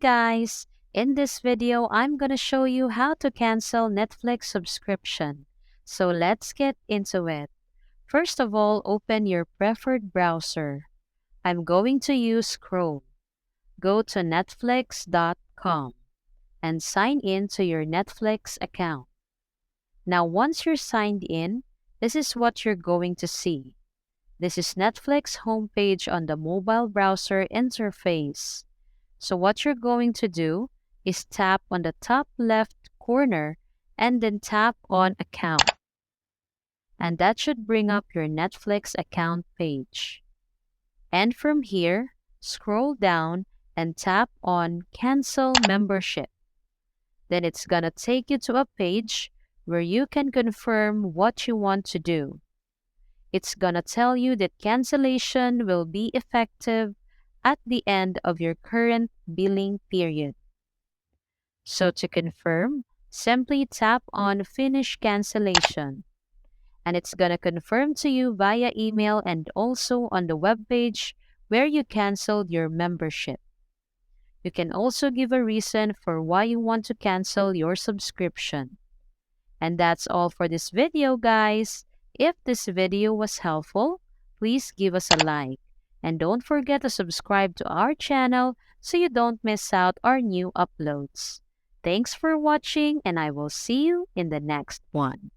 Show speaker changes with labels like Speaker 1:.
Speaker 1: guys, in this video I'm gonna show you how to cancel Netflix subscription. So let's get into it. First of all, open your preferred browser. I'm going to use Chrome. Go to netflix.com and sign in to your Netflix account. Now once you're signed in, this is what you're going to see. This is Netflix homepage on the mobile browser interface. So what you're going to do is tap on the top left corner and then tap on Account. And that should bring up your Netflix account page. And from here, scroll down and tap on Cancel Membership. Then it's gonna take you to a page where you can confirm what you want to do. It's gonna tell you that cancellation will be effective at the end of your current billing period. So to confirm, simply tap on Finish Cancellation. And it's gonna confirm to you via email and also on the web page where you canceled your membership. You can also give a reason for why you want to cancel your subscription. And that's all for this video, guys. If this video was helpful, please give us a like. And don't forget to subscribe to our channel so you don't miss out our new uploads. Thanks for watching, and I will see you in the next one.